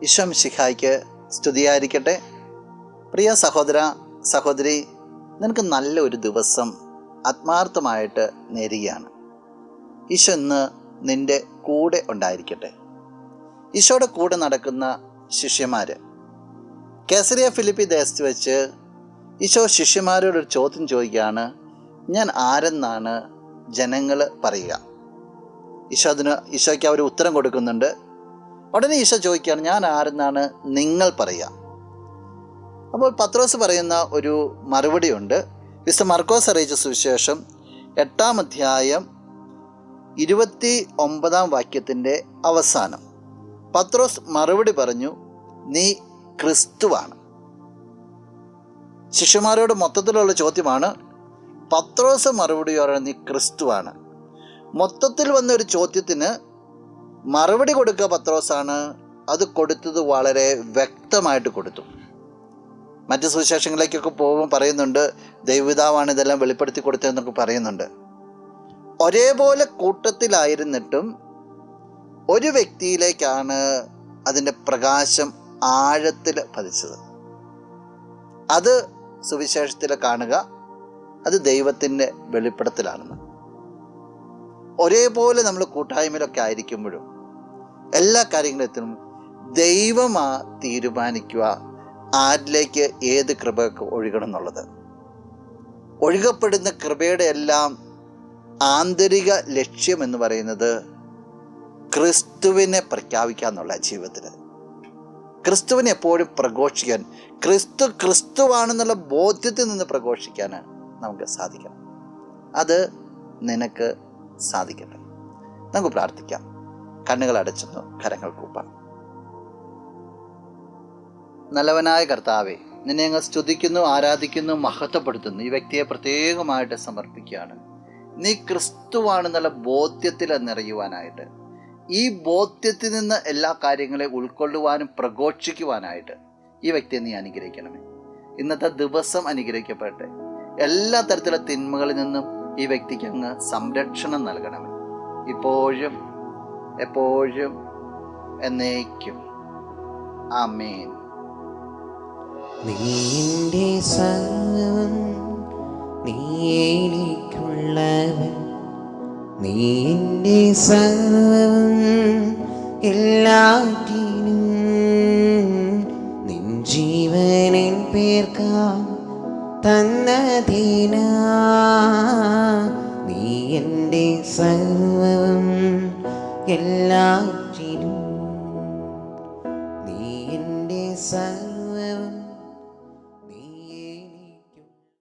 ഈശോ മിശിഹായ്ക്ക് സ്തുതിയായിരിക്കട്ടെ. പ്രിയ സഹോദര സഹോദരി, നിനക്ക് നല്ല ഒരു ദിവസം ആത്മാർത്ഥമായിട്ട് നേരുകയാണ്. ഈശോ ഇന്ന് നിൻ്റെ കൂടെ ഉണ്ടായിരിക്കട്ടെ. ഈശോയുടെ കൂടെ നടക്കുന്ന ശിഷ്യന്മാർ കേസറിയ ഫിലിപ്പി ദേശത്ത് വെച്ച് ഈശോ ശിഷ്യന്മാരോടൊരു ചോദ്യം ചോദിക്കുകയാണ്, ഞാൻ ആരെന്നാണ് ജനങ്ങൾ പറയുക? ഈശോയ്ക്ക് അവർ ഉത്തരം കൊടുക്കുന്നുണ്ട്. ഉടനെ ഈശോ ചോദിക്കുകയാണ്, ഞാൻ ആരെന്നാണ് നിങ്ങൾ പറയുക? അപ്പോൾ പത്രോസ് പറയുന്ന ഒരു മറുപടിയുണ്ട്. വിശുദ്ധ മർക്കോസ് അറിയിച്ച സുവിശേഷം 8-ാം അധ്യായം 29-ാം വാക്യത്തിൻ്റെ അവസാനം പത്രോസ് മറുപടി പറഞ്ഞു, നീ ക്രിസ്തുവാണ്. ശിഷ്യന്മാരോട് മൊത്തത്തിലുള്ള ചോദ്യമാണ്. പത്രോസ് മറുപടി പറയുന്നത് നീ ക്രിസ്തുവാണ്. മൊത്തത്തിൽ വന്ന ഒരു ചോദ്യത്തിന് മറുപടി കൊടുക്കുക പത്രോസാണ്. അത് കൊടുത്തത് വളരെ വ്യക്തമായിട്ട് കൊടുത്തു. മറ്റ് സുവിശേഷങ്ങളിലേക്കൊക്കെ പോകുമ്പോൾ പറയുന്നുണ്ട്, ദൈവപിതാവാണ് ഇതെല്ലാം വെളിപ്പെടുത്തി കൊടുത്തതെന്നൊക്കെ പറയുന്നുണ്ട്. ഒരേപോലെ കൂട്ടത്തിലായിരുന്നിട്ടും ഒരു വ്യക്തിയിലേക്കാണ് അതിൻ്റെ പ്രകാശം ആഴത്തിൽ പതിച്ചത്. അത് സുവിശേഷത്തിൽ കാണുക, അത് ദൈവത്തിൻ്റെ വെളിപ്പെടുത്തലാണെന്ന്. ഒരേപോലെ നമ്മൾ കൂട്ടായ്മയിലൊക്കെ ആയിരിക്കുമ്പോഴും എല്ലാ കാര്യങ്ങളെത്തും ദൈവമാ തീരുമാനിക്കുക ആരിലേക്ക് ഏത് കൃപയൊക്കെ ഒഴുകണം എന്നുള്ളത്. ഒഴുകപ്പെടുന്ന കൃപയുടെ എല്ലാം ആന്തരിക ലക്ഷ്യം എന്ന് പറയുന്നത് ക്രിസ്തുവിനെ പ്രഖ്യാപിക്കുക എന്നുള്ള ജീവിതത്തിൽ. ക്രിസ്തുവിനെ എപ്പോഴും പ്രഘോഷിക്കാൻ, ക്രിസ്തുവാണെന്നുള്ള ബോധ്യത്തിൽ നിന്ന് പ്രഘോഷിക്കാൻ നമുക്ക് സാധിക്കണം. അത് നിനക്ക് സാധിക്കട്ടെ. നമുക്ക് പ്രാർത്ഥിക്കാം. കണ്ണുകൾ അടച്ചെന്ന് കരങ്ങൾ കൂപ്പാം. നല്ലവനായ കർത്താവേ, നിന്നെ ഞങ്ങൾ സ്തുതിക്കുന്നു, ആരാധിക്കുന്നു, മഹത്വപ്പെടുത്തുന്നു. ഈ വ്യക്തിയെ പ്രത്യേകമായിട്ട് സമർപ്പിക്കുകയാണ്. നീ ക്രിസ്തുവാണെന്നുള്ള ബോധ്യത്തിൽ നിറയുവാനായിട്ട്, ഈ ബോധ്യത്തിൽ നിന്ന് എല്ലാ കാര്യങ്ങളെയും ഉൾക്കൊള്ളുവാനും പ്രഘോഷിക്കുവാനായിട്ട് ഈ വ്യക്തിയെ നീ അനുഗ്രഹിക്കണമേ. ഇന്നത്തെ ദിവസം അനുഗ്രഹിക്കപ്പെടട്ടെ. എല്ലാ തരത്തിലുള്ള തിന്മകളിൽ നിന്നും ഈ വ്യക്തിക്ക് അങ്ങ് സംരക്ഷണം നൽകണമേ, ഇപ്പോഴും എപ്പോഴും എന്നേക്കും. ആമേൻ. നീന്റെ സർവ്വം, നീ എനിക്കുള്ളവൻ, നീന്റെ സർവ്വം എല്ലാറ്റിനും, നിൻ ജീവനിൻ പേർക്കാ തന്നതിനാ, നീ എൻ്റെ സർവ്വം എല്ലാറ്റിനും, നീ എൻ്റെ സർവ്വം